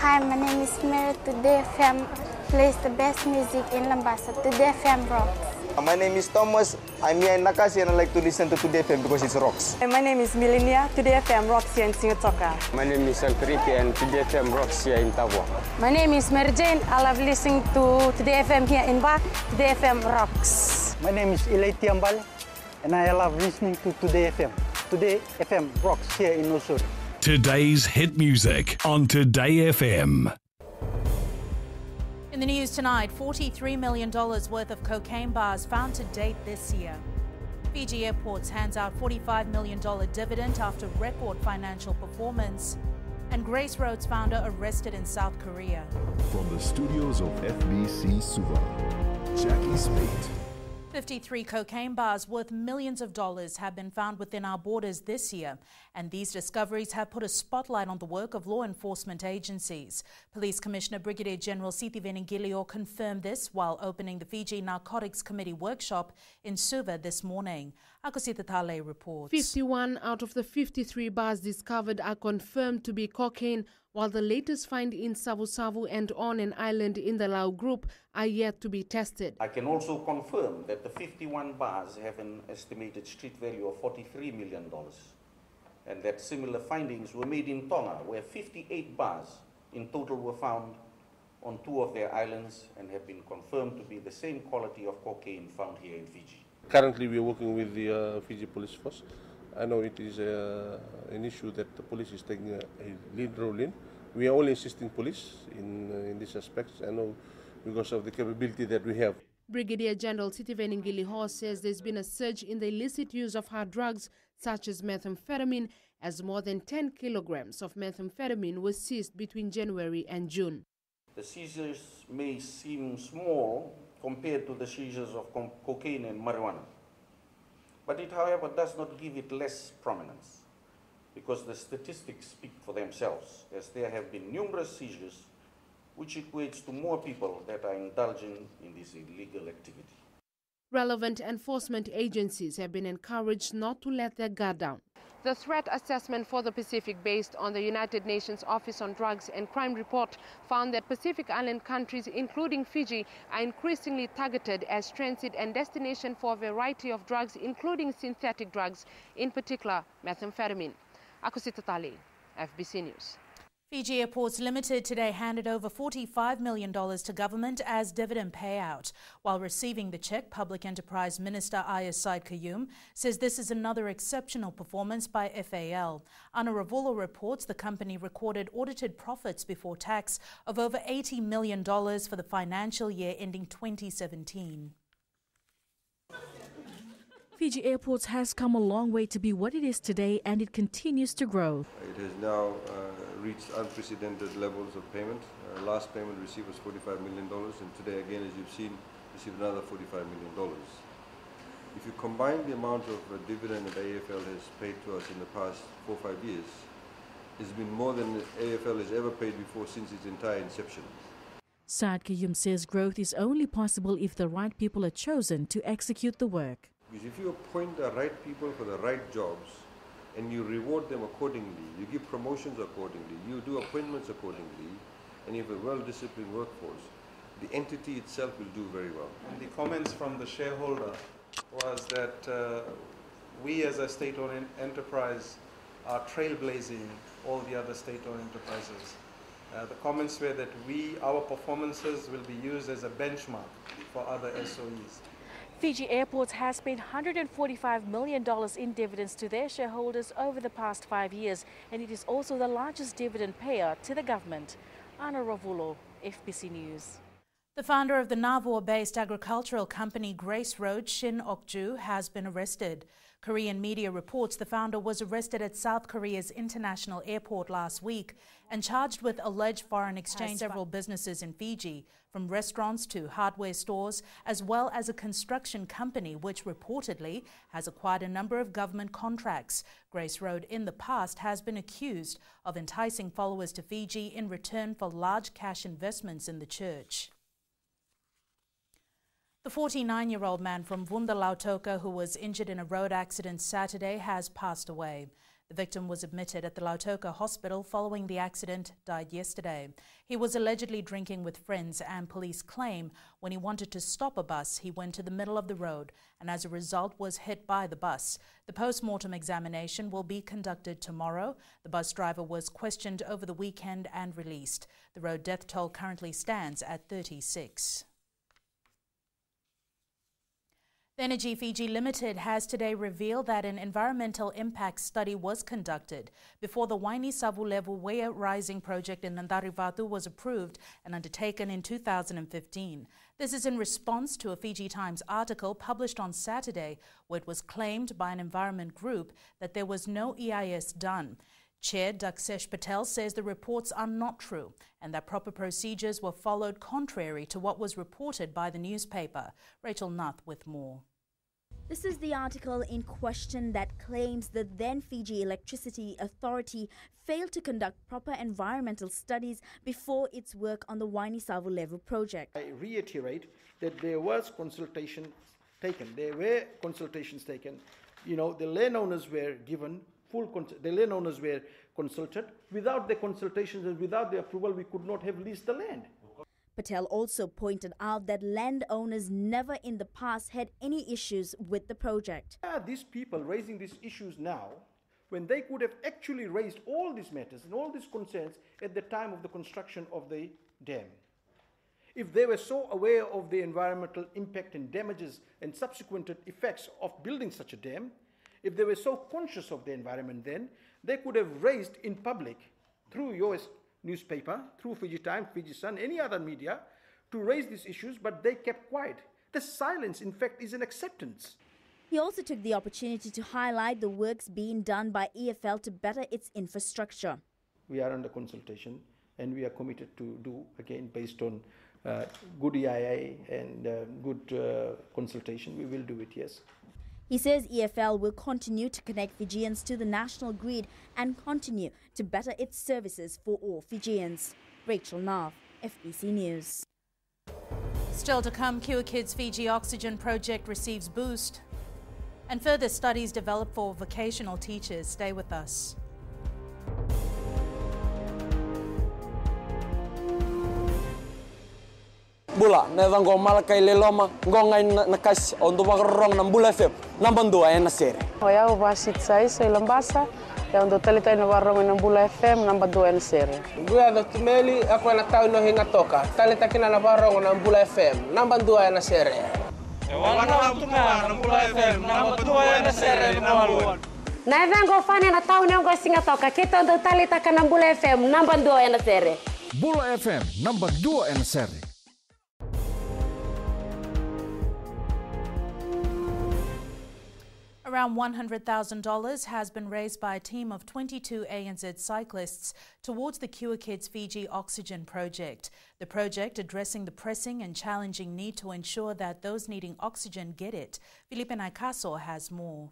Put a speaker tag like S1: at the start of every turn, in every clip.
S1: Hi, my name is Mary. Today FM plays the best music in Lambasa. Today FM rocks.
S2: My name is Thomas. I'm here in Nakasi and I like to listen to Today FM because it rocks.
S3: My name is Milenia. Today FM rocks here in Singatoka.
S4: My name is Altriki and Today FM rocks here in Tavua.
S5: My name is Mary Jane. I love listening to Today FM here in Bak. Today FM rocks.
S6: My name is Ilay Tiambal and I love listening to Today FM. Today FM rocks here in Osur.
S7: Today's hit music on Today FM.
S8: In the news tonight, $43 million worth of cocaine bars found to date this year. Fiji Airports hands out $45 million dividend after record financial performance. And Grace Road's founder arrested in South Korea.
S7: From the studios of FBC Suva, Jackie Spate.
S8: 53 cocaine bars worth millions of dollars have been found within our borders this year, and these discoveries have put a spotlight on the work of law enforcement agencies. Police Commissioner Brigadier General Sithiven Ngilio confirmed this while opening the Fiji Narcotics Committee workshop in Suva this morning. Akosita Tale reports.
S9: 51 out of the 53 bars discovered are confirmed to be cocaine, while the latest find in Savu Savu and on an island in the Lau group are yet to be tested.
S10: I can also confirm that the 51 bars have an estimated street value of $43 million, and that similar findings were made in Tonga, where 58 bars in total were found on 2 of their islands and have been confirmed to be the same quality of cocaine found here in Fiji.
S11: Currently, we are working with the Fiji Police Force. I know it is an issue that the police is taking a lead role in. We are only assisting police in these aspects, I know, because of the capability that we have.
S9: Brigadier General Sithiven Ngilio says there's been a surge in the illicit use of hard drugs such as methamphetamine, as more than 10 kilograms of methamphetamine was seized between January and June.
S10: The seizures may seem small compared to the seizures of cocaine and marijuana, but it, however, does not give it less prominence, because the statistics speak for themselves, as there have been numerous seizures, which equates to more people that are indulging in this illegal activity.
S9: Relevant enforcement agencies have been encouraged not to let their guard down. The threat assessment for the Pacific, based on the United Nations Office on Drugs and Crime report, found that Pacific Island countries, including Fiji, are increasingly targeted as transit and destination for a variety of drugs, including synthetic drugs, in particular methamphetamine. Akosita Tali, FBC News.
S8: Fiji Airports Limited today handed over $45 million to government as dividend payout. While receiving the check, Public Enterprise Minister Ayaz Said Qayyum says this is another exceptional performance by FAL. Ana Ravulo reports the company recorded audited profits before tax of over $80 million for the financial year ending 2017.
S12: Fiji Airports has come a long way to be what it is today, and it continues to grow.
S13: It has now reached unprecedented levels of payment. Last payment received was $45 million, and today again, as you've seen, received another $45 million. If you combine the amount of dividend that AFL has paid to us in the past 4 or 5 years, it's been more than AFL has ever paid before since its entire inception.
S12: Saad Qayyum says growth is only possible if the right people are chosen to execute the work.
S13: Because if you appoint the right people for the right jobs and you reward them accordingly, you give promotions accordingly, you do appointments accordingly, and you have a well-disciplined workforce, the entity itself will do very well.
S14: And the comments from the shareholder was that we as a state-owned enterprise are trailblazing all the other state-owned enterprises. The comments were that our performances will be used as a benchmark for other SOEs.
S12: Fiji Airports has paid $145 million in dividends to their shareholders over the past 5 years, and it is also the largest dividend payer to the government. Ana Ravulo, FBC News.
S8: The founder of the Navua-based agricultural company Grace Road, Shin Ok-ju, has been arrested. Korean media reports the founder was arrested at South Korea's international airport last week and charged with alleged foreign exchange. Several businesses in Fiji, from restaurants to hardware stores, as well as a construction company which reportedly has acquired a number of government contracts. Grace Road in the past has been accused of enticing followers to Fiji in return for large cash investments in the church. The 49-year-old man from Vundalautoka who was injured in a road accident Saturday has passed away. The victim was admitted at the Lautoka hospital following the accident, died yesterday. He was allegedly drinking with friends, and police claim when he wanted to stop a bus, he went to the middle of the road and as a result was hit by the bus. The post-mortem examination will be conducted tomorrow. The bus driver was questioned over the weekend and released. The road death toll currently stands at 36. The Energy Fiji Limited has today revealed that an environmental impact study was conducted before the Waini Savu level weir rising project in Nandarivatu was approved and undertaken in 2015. This is in response to a Fiji Times article published on Saturday where it was claimed by an environment group that there was no EIS done. Chair Daksesh Patel says the reports are not true and that proper procedures were followed contrary to what was reported by the newspaper. Rachel Nath with more.
S15: This is the article in question that claims the then Fiji Electricity Authority failed to conduct proper environmental studies before its work on the Waini Savu level project.
S16: I reiterate that there was consultation taken. There were consultations taken. You know, the landowners were given the landowners were consulted. Without the consultations and without the approval, we could not have leased the land.
S15: Patel also pointed out that landowners never in the past had any issues with the project.
S16: These people raising these issues now, when they could have actually raised all these matters and all these concerns at the time of the construction of the dam. If they were so aware of the environmental impact and damages and subsequent effects of building such a dam, if they were so conscious of the environment then, they could have raised in public, through your newspaper, through Fiji Times, Fiji Sun, any other media, to raise these issues, but they kept quiet. The silence, in fact, is an acceptance.
S15: He also took the opportunity to highlight the works being done by EFL to better its infrastructure.
S16: We are under consultation, and we are committed to do, again, based on good EIA and good consultation, we will do it, yes.
S15: He says EFL will continue to connect Fijians to the national grid and continue to better its services for all Fijians. Rachel Nath, FBC News.
S8: Still to come, Cure Kids Fiji Oxygen Project receives boost. And further studies developed for vocational teachers. Stay with us.
S17: Bula, neva ngo malakai leloma, ngo ngai nakas on rong nam bula fem, namban dua ena sere.
S18: Oya uvasit sai sai lambasa, ya on talita ina warong nam bula fem namba dua ena sere.
S19: Gua do tumeli aku na tau no hinga toka, talita kina na warong nam bula fem, namban dua ena sere.
S20: Wana tunga nam bula fem, namban dua ena sere maluan.
S5: Neva ngo fane na tau no ngo singa toka, kita do talita kana bula fem, namban dua ena sere.
S21: Bula FM, namba 2 ena sere.
S8: Around $100,000 has been raised by a team of 22 ANZ cyclists towards the Cure Kids Fiji Oxygen Project. The project addressing the pressing and challenging need to ensure that those needing oxygen get it. Felipe Naikaso has more.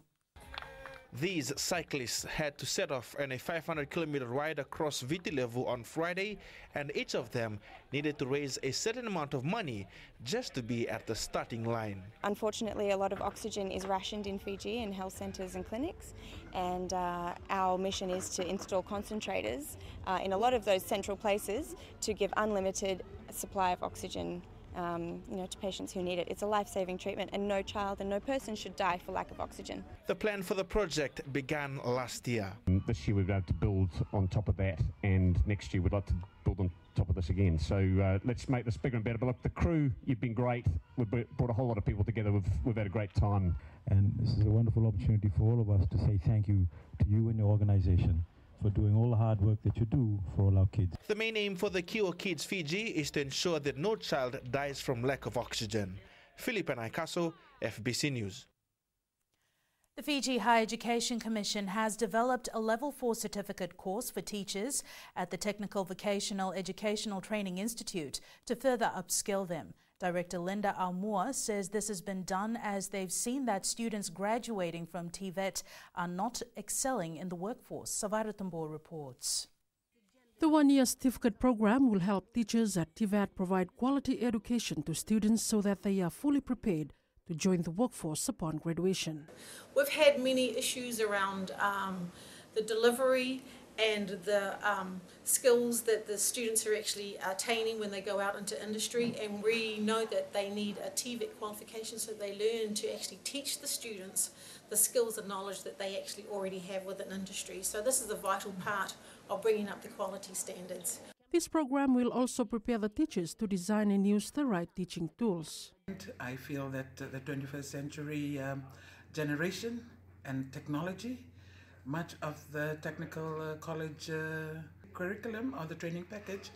S22: These cyclists had to set off on a 500-kilometer ride across Viti level on Friday, and each of them needed to raise a certain amount of money just to be at the starting line.
S23: Unfortunately, a lot of oxygen is rationed in Fiji in health centres and clinics, and our mission is to install concentrators in a lot of those central places to give unlimited supply of oxygen to patients who need it. It's a life-saving treatment, and no child and no person should die for lack of oxygen.
S22: The plan for the project began last year.
S24: This year we'd like to build on top of that, and next year we'd like to build on top of this again. So let's make this bigger and better. But look, the crew, you've been great. We've brought a whole lot of people together. We've had a great time.
S25: And this is a wonderful opportunity for all of us to say thank you to you and your organisation for doing all the hard work that you do for all our kids.
S22: The main aim for the Cure Kids Fiji is to ensure that no child dies from lack of oxygen. Felipe Naikaso, FBC News.
S8: The Fiji Higher Education Commission has developed a Level 4 certificate course for teachers at the Technical Vocational Educational Training Institute to further upskill them. Director Linda Almua says this has been done as they've seen that students graduating from TVET are not excelling in the workforce. Savara Tambor reports.
S26: The one-year certificate program will help teachers at TVET provide quality education to students so that they are fully prepared to join the workforce upon graduation.
S27: We've had many issues around
S1: the delivery and the skills that the students are actually attaining when they go out into industry, and we know that they need a TVET qualification so they learn to actually teach the students the skills and knowledge that they actually already have within industry. So this is a vital part of bringing up the quality standards.
S26: This program will also prepare the teachers to design and use the right teaching tools.
S2: I feel that the 21st century generation and technology, much of the technical college curriculum or the training package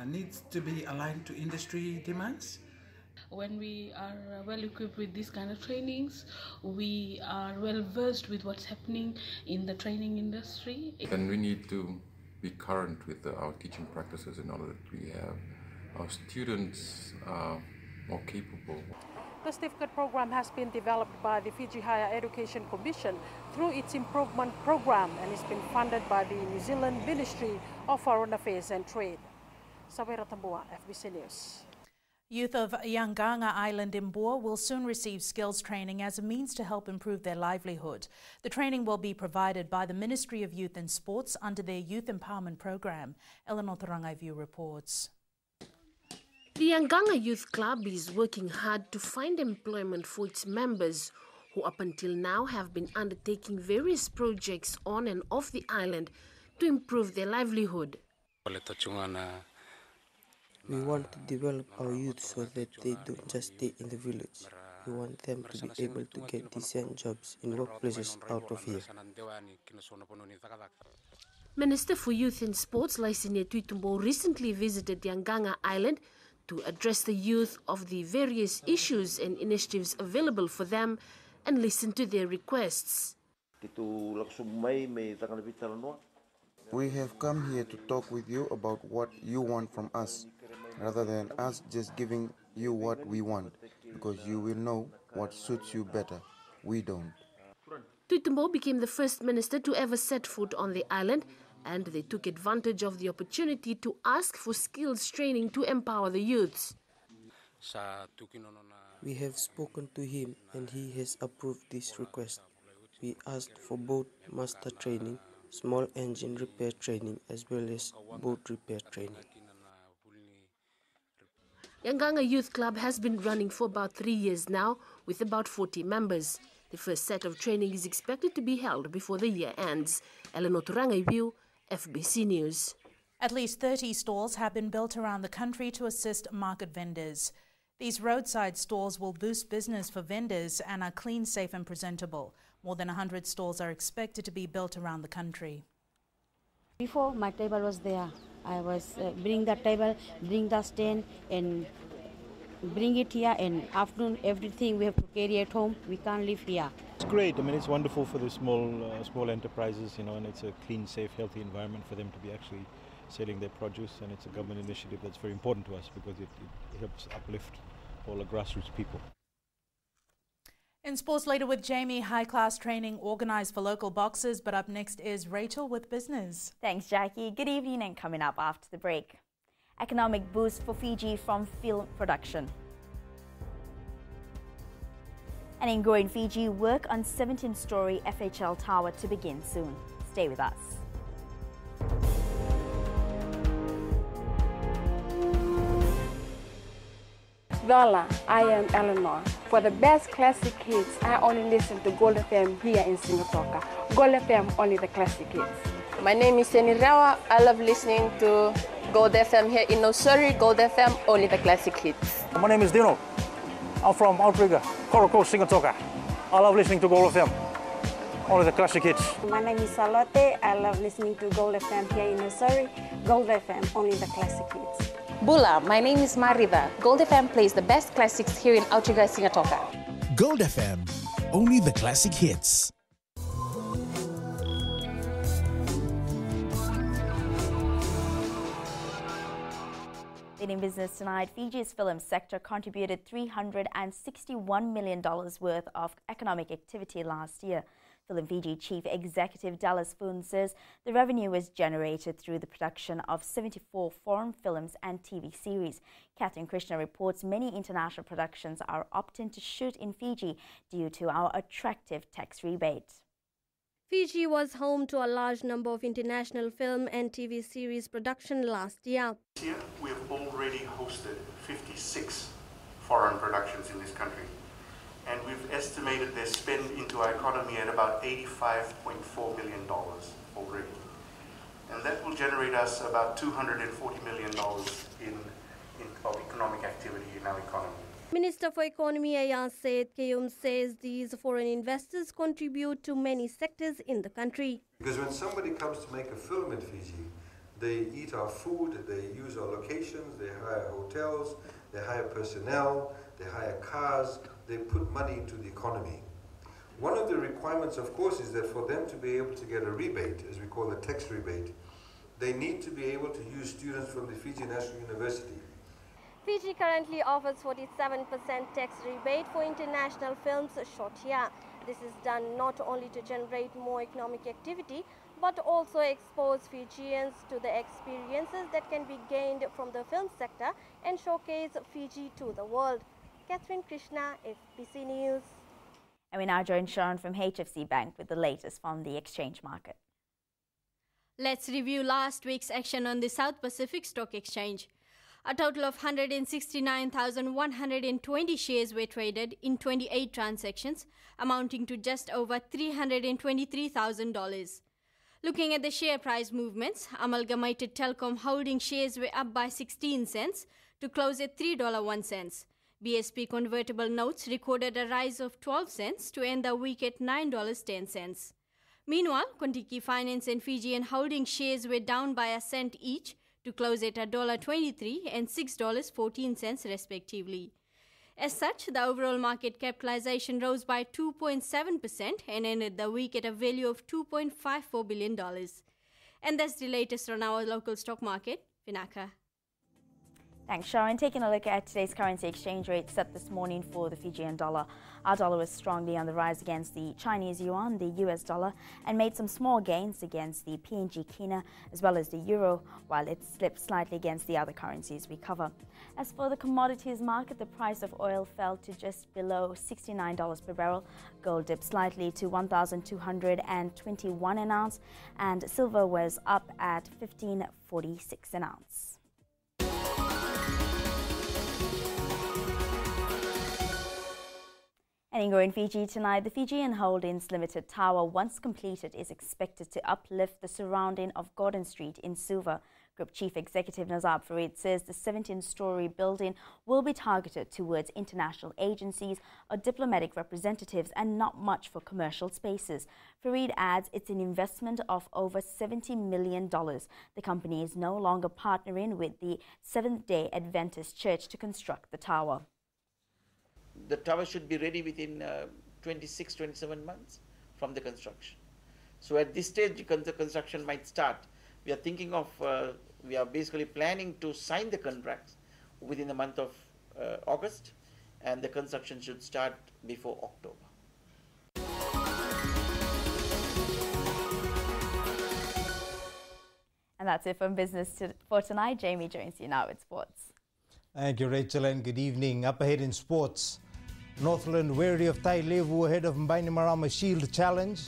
S2: needs to be aligned to industry demands.
S3: When we are well equipped with these kind of trainings, we are well versed with what's happening in the training industry.
S4: And we need to be current with our teaching practices in order that we have our students more capable.
S26: The certificate program has been developed by the Fiji Higher Education Commission through its improvement program and is been funded by the New Zealand Ministry of Foreign Affairs and Trade. Sabera Tambua, FBC News.
S8: Youth of Yanganga Island in Boer will soon receive skills training as a means to help improve their livelihood. The training will be provided by the Ministry of Youth and Sports under their Youth Empowerment Program. Eleanor Tarangaivu reports.
S9: The Yanganga Youth Club is working hard to find employment for its members, who up until now have been undertaking various projects on and off the island to improve their livelihood.
S6: We want to develop our youth so that they don't just stay in the village. We want them to be able to get decent jobs in workplaces out of here.
S9: Minister for Youth and Sports, Laisine Tuitumbo, recently visited Yanganga Island to address the youth of the various issues and initiatives available for them and listen to their requests.
S7: We have come here to talk with you about what you want from us, rather than us just giving you what we want, because you will know what suits you better. We don't.
S9: Tuitumbo became the first minister to ever set foot on the island, and they took advantage of the opportunity to ask for skills training to empower the youths.
S6: We have spoken to him and he has approved this request. We asked for boat master training, small engine repair training, as well as boat repair training.
S9: Yanganga Youth Club has been running for about 3 years now, with about 40 members. The first set of training is expected to be held before the year ends. Eleanor Turangaivu, FBC News.
S8: At least 30 stalls have been built around the country to assist market vendors. These roadside stalls will boost business for vendors and are clean, safe and presentable. More than 100 stalls are expected to be built around the country.
S27: Before, my table was there. I was bring the table, bring the stand and bring it here, and afternoon everything we have to carry at home. We can't live here.
S25: It's great. I mean, it's wonderful for the small enterprises, you know, and it's a clean, safe, healthy environment for them to be actually selling their produce, and it's a government initiative that's very important to us because it helps uplift all the grassroots people.
S8: In sports later with Jamie, high-class training organised for local boxers, but up next is Rachel with business.
S15: Thanks, Jackie. Good evening, and coming up after the break. Economic boost for Fiji from film production. And in growing Fiji, work on 17-storey FHL tower to begin soon. Stay with us.
S18: Lola, I am Eleanor. For the best classic hits, I only listen to Gold FM here in Singapore. Gold FM, only the classic hits.
S28: My name is Seni Rawa. I love listening to Gold FM here in Nosuri. Gold FM, only the classic hits.
S29: My name is Dino. I'm from Outrigger, Coral Coast, Singapore. I love listening to Gold FM, only the classic hits.
S18: My name is Salote. I love listening to Gold FM here in Nosuri. Gold FM, only the classic hits.
S28: Bula, my name is Marida. Gold FM plays the best classics here in Outrigger, Singapore.
S30: Gold FM, only the classic hits.
S15: In business tonight, Fiji's film sector contributed $361 million worth of economic activity last year. Film Fiji Chief Executive Dallas Poon says the revenue was generated through the production of 74 foreign films and TV series. Catherine Krishna reports many international productions are opting to shoot in Fiji due to our attractive tax rebate.
S5: Fiji was home to a large number of international film and TV series production last year.
S10: This year, we have already hosted 56 foreign productions in this country, and we've estimated their spend into our economy at about $85.4 million already. And that will generate us about $240 million of economic activity in our economy.
S5: Minister for Economy Ayaz Said Kayum says these foreign investors contribute to many sectors in the country.
S11: Because when somebody comes to make a film in Fiji, they eat our food, they use our locations, they hire hotels, they hire personnel, they hire cars, they put money into the economy. One of the requirements, of course, is that for them to be able to get a rebate, as we call a tax rebate, they need to be able to use students from the Fiji National University.
S5: Fiji currently offers 47% tax rebate for international films shot here. This is done not only to generate more economic activity, but also expose Fijians to the experiences that can be gained from the film sector and showcase Fiji to the world. Catherine Krishna, FBC News.
S15: And we now join Sharon from HFC Bank with the latest from the exchange market.
S12: Let's review last week's action on the South Pacific Stock Exchange. A total of 169,120 shares were traded in 28 transactions, amounting to just over $323,000. Looking at the share price movements, Amalgamated Telecom Holding shares were up by 16 cents to close at $3.01. BSP convertible notes recorded a rise of 12 cents to end the week at $9.10. Meanwhile, Kontiki Finance and Fijian Holding shares were down by a cent each to close at $1.23 and $6.14 respectively. As such, the overall market capitalization rose by 2.7% and ended the week at a value of $2.54 billion. And that's the latest on our local stock market. Vinaka.
S15: Thanks, Sharon. Taking a look at today's currency exchange rate set this morning for the Fijian dollar. Our dollar was strongly on the rise against the Chinese yuan, the US dollar, and made some small gains against the PNG kina as well as the euro, while it slipped slightly against the other currencies we cover. As for the commodities market, the price of oil fell to just below $69 per barrel. Gold dipped slightly to $1,221 an ounce, and silver was up at $15.46 an ounce. And in Fiji tonight, the Fijian Holdings Limited Tower, once completed, is expected to uplift the surrounding of Gordon Street in Suva. Group Chief Executive Nazab Farid says the 17-story building will be targeted towards international agencies or diplomatic representatives and not much for commercial spaces. Farid adds it's an investment of over $70 million. The company is no longer partnering with the Seventh-day Adventist Church to construct the tower.
S13: The tower should be ready within 26-27 months from the construction. So at this stage, the construction might start. We are thinking of, we are basically planning to sign the contracts within the month of August, and the construction should start before October.
S15: And that's it from business for tonight. Jamie joins you now with sports.
S14: Thank you, Rachel, and good evening. Up ahead in sports, Northland wary of Tai Levu ahead of Mbainimarama Shield Challenge.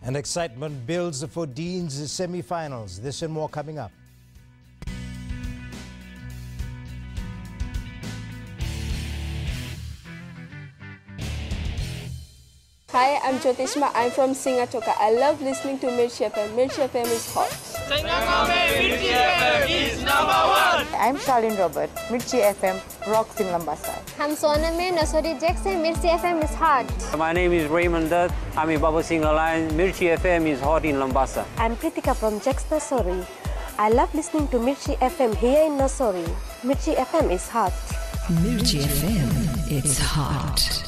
S14: And excitement builds for Dean's semi-finals. This and more coming up.
S28: Hi, I'm Jyotishma. I'm from Singatoka. I love listening to Mirchi FM. Mirchi FM is hot.
S16: Mirchi FM is #1.
S17: I'm Charlene Robert. Mirchi FM rocks in Lambasa.
S19: I'm Soname Nasori Jackson. Mirchi FM is hot.
S20: My name is Raymond Dutt. I'm in Baba Singh Alliance. Mirchi FM is hot in Lambasa.
S19: I'm Kritika from Jax Nasori. I love listening to Mirchi FM here in Nasori. Mirchi FM is hot.
S31: Mirchi FM, it's hot.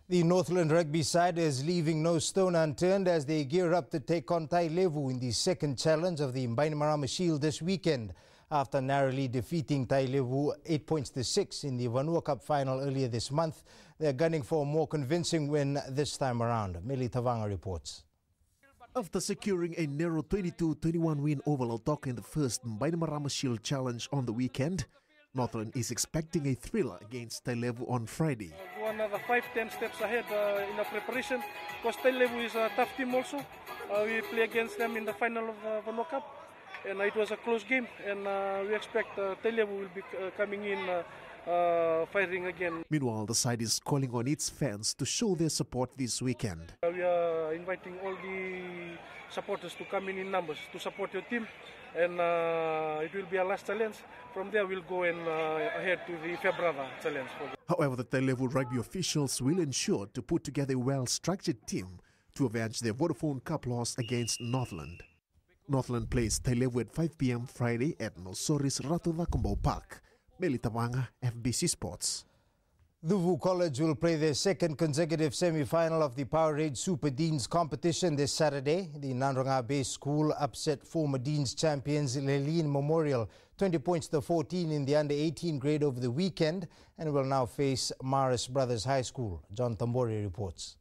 S14: The Northland rugby side is leaving no stone unturned as they gear up to take on Tai Levu in the second challenge of the Mbainimarama Shield this weekend. After narrowly defeating Tai Levu 8-6 in the Vanua Cup final earlier this month, they're gunning for a more convincing win this time around. Meli Tavanga reports.
S1: After securing a narrow 22-21 win over Lautoka in the first Bainimarama Shield Challenge on the weekend, Northland is expecting a thriller against TAYLEVO on Friday.
S29: Go another 5-10 steps ahead in the preparation, because TAYLEVO is a tough team also. We play against them in the final of the World Cup, and it was a close game, and we expect TAYLEVO will be coming in firing again.
S1: Meanwhile, the side is calling on its fans to show their support this weekend.
S29: We are inviting all the supporters to come in numbers to support your team, and it will be a last challenge. From there, we'll go and ahead to the Febrava challenge.
S1: However, the TAYLEVO rugby officials will ensure to put together a well-structured team to avenge their Vodafone Cup loss against Northland. Northland plays TAYLEVO at 5 p.m. Friday at Nosori's Ratuvakumbo Park. Melitawanga, FBC Sports.
S14: Duvu College will play their second consecutive semi-final of the Powerade Super Deans competition this Saturday. The Nandronga-based school upset former Deans champions Leline Memorial 20 points to 14 in the under-18 grade over the weekend and will now face Maris Brothers High School. John Tambori reports.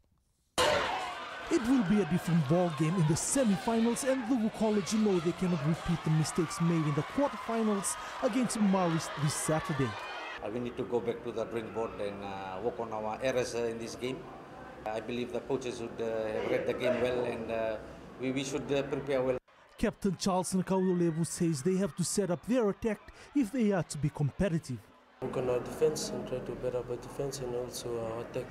S2: It will be a different ball game in the semi-finals, and Duvu College know they cannot repeat the mistakes made in the quarterfinals against Maris this Saturday.
S3: We need to go back to the drawing board and work on our errors in this game. I believe the coaches would have read the game well, and we should prepare well.
S2: Captain Charles Nkaulevu says they have to set up their attack if they are to be competitive.
S4: Work on our defense and try to better our defense and also our attack,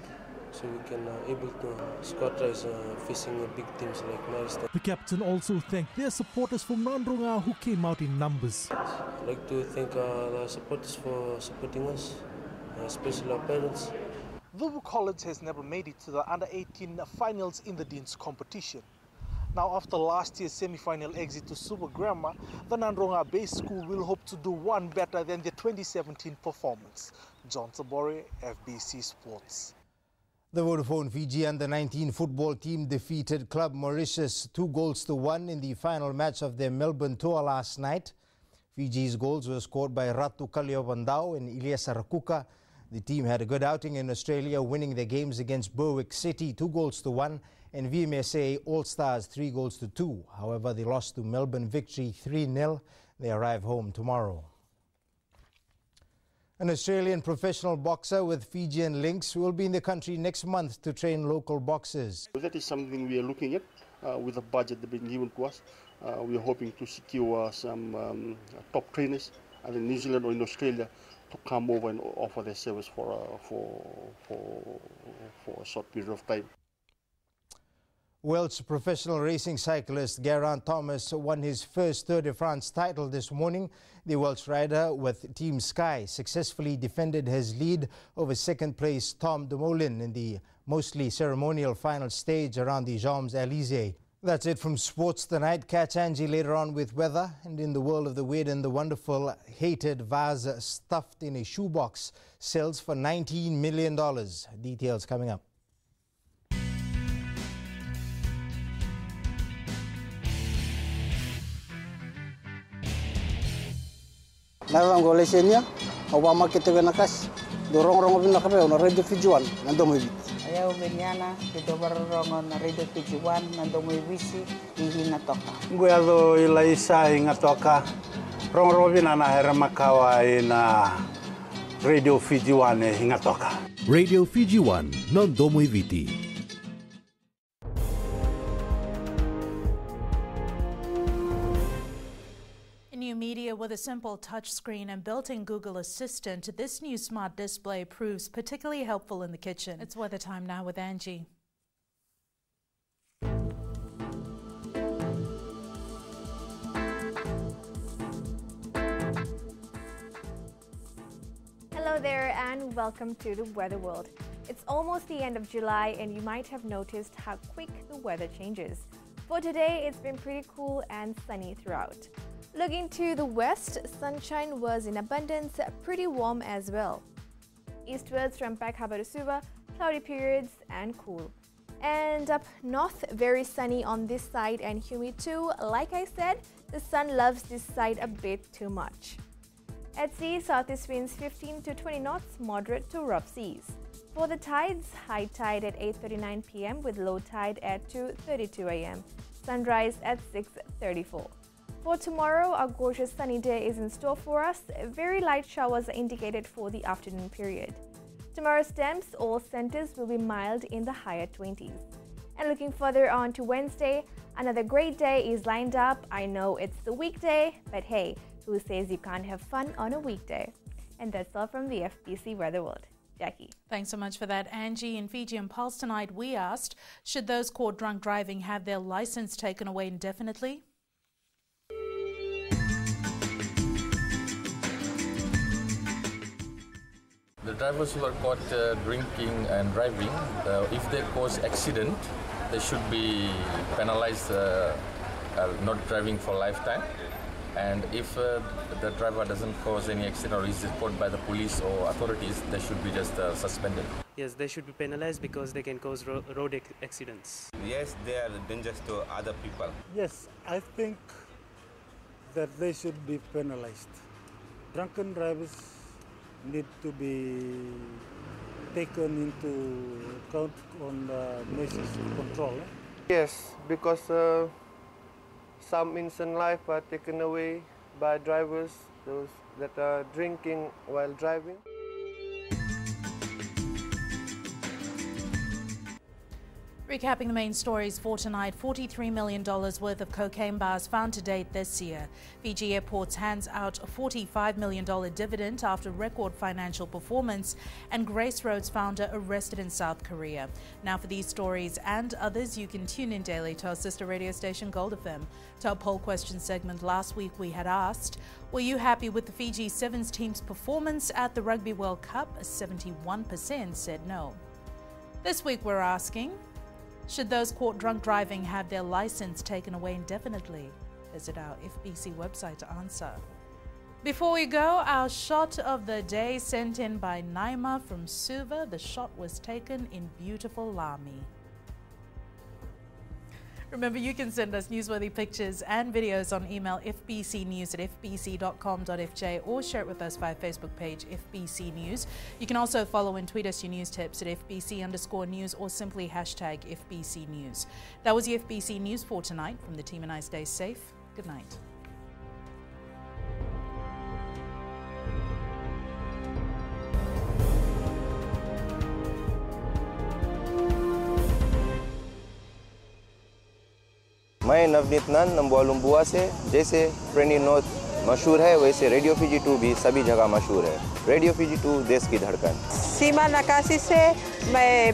S4: so we can able to score tries facing big teams like Maris.
S2: The captain also thanked their supporters from Nandronga who came out in numbers.
S4: I'd like to thank the supporters for supporting us, especially our parents.
S2: Duvu College has never made it to the under-18 finals in the Deans competition. Now, after last year's semi-final exit to Super Grammar, the Nandronga-based school will hope to do one better than their 2017 performance. John Sabori, FBC Sports.
S14: The Vodafone Fiji under-19 football team defeated Club Mauritius 2-1 in the final match of their Melbourne tour last night. Fiji's goals were scored by Ratu Kaliobandao and Ilyas Rakuka. The team had a good outing in Australia, winning their games against Berwick City 2-1 and VMSA All-Stars 3-2. However, they lost to Melbourne Victory 3-0. They arrive home tomorrow. An Australian professional boxer with Fijian links will be in the country next month to train local boxers.
S6: That is something we are looking at with the budget that has been given to us. We are hoping to secure some top trainers either in New Zealand or in Australia to come over and offer their service for a short period of time.
S14: Welsh professional racing cyclist Geraint Thomas won his first Tour de France title this morning. The Welsh rider with Team Sky successfully defended his lead over second-place Tom Dumoulin in the mostly ceremonial final stage around the Champs-Élysées. That's it from sports tonight. Catch Angie later on with weather. And in the world of the weird and the wonderful, hated vase stuffed in a shoebox sells for $19 million. Details coming up.
S7: Narang golesenia, Obama kita nakas, dorong-rong bin nakape, on radio Fijuan, nandomo ibit.
S21: Ayaw benyana, kita barong on radio Fijuan, nandomo ibisi, hindi natoka.
S22: Guado ilaisa ingatoka, rong-rong bin anahera makawa ina radio Fijuan ingatoka.
S30: Radio Fijuan, nandomo ibiti.
S8: New media with a simple touchscreen and built-in Google Assistant, this new smart display proves particularly helpful in the kitchen. It's weather time now with Angie.
S23: Hello there and welcome to the Weather World. It's almost the end of July and you might have noticed how quick the weather changes. For today, it's been pretty cool and sunny throughout. Looking to the west, sunshine was in abundance, pretty warm as well. Eastwards from Pakhabarusuva, cloudy periods and cool. And up north, very sunny on this side and humid too. Like I said, the sun loves this side a bit too much. At sea, southeast winds 15 to 20 knots, moderate to rough seas. For the tides, high tide at 8:39 p.m. with low tide at 2:32 a.m. sunrise at 6:34. For tomorrow, a gorgeous sunny day is in store for us. Very light showers are indicated for the afternoon period. Tomorrow's temps, all centers will be mild in the higher 20s. And looking further on to Wednesday, another great day is lined up. I know it's the weekday, but hey, who says you can't have fun on a weekday? And that's all from the FBC Weather World. Jackie.
S8: Thanks so much for that, Angie. In Fiji and Pulse tonight, we asked, should those caught drunk driving have their license taken away indefinitely?
S5: The drivers who are caught drinking and driving, if they cause accident, they should be penalized not driving for lifetime. And if the driver doesn't cause any accident or is reported by the police or authorities, they should be just suspended.
S9: Yes, they should be penalized because they can cause road accidents.
S10: Yes, they are dangerous to other people.
S11: Yes, I think that they should be penalized. Drunken drivers need to be taken into account on the measures of control.
S12: Yes, because some innocent life are taken away by drivers, those that are drinking while driving.
S8: Recapping the main stories for tonight, $43 million worth of cocaine bars found to date this year. Fiji Airports hands out a $45 million dividend after record financial performance, and Grace Road's founder arrested in South Korea. Now for these stories and others, you can tune in daily to our sister radio station Gold FM. To our poll question segment last week, we had asked, were you happy with the Fiji Sevens team's performance at the Rugby World Cup? 71% said no. This week we're asking, should those caught drunk driving have their license taken away indefinitely? Visit our FBC website to answer. Before we go, our shot of the day sent in by Naima from Suva. The shot was taken in beautiful Lami. Remember, you can send us newsworthy pictures and videos on email fbcnews@fbc.com.fj or share it with us via Facebook page FBC News. You can also follow and tweet us your news tips at FBC_news or simply hashtag FBC News. That was the FBC News for tonight. From the team and I, stay safe. Good night.
S12: मैं नवनीत नंद नंबुआ लुम्बुआ से। जैसे प्रेनी note मशहूर है, वैसे radio Fiji 2 भी सभी जगह मशहूर है। रेडियो फीजी 2 देश की धड़कन।
S17: सीमा नकाशी से मैं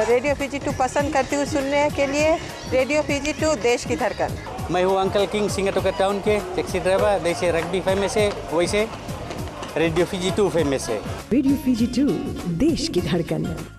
S17: रेडियो फीजी 2 पसंद करती हूँ सुनने के लिए। रेडियो फीजी 2 देश की धड़कन।
S20: मैं हूँ अंकल किंग सिंगाटोका टाउन के टैक्सी ड्राइवर। जैसे रग्बी फेमस है, वैसे रेडियो फीजी 2 फेमस है।
S31: रेडियो फीजी 2 देश की धड़कन।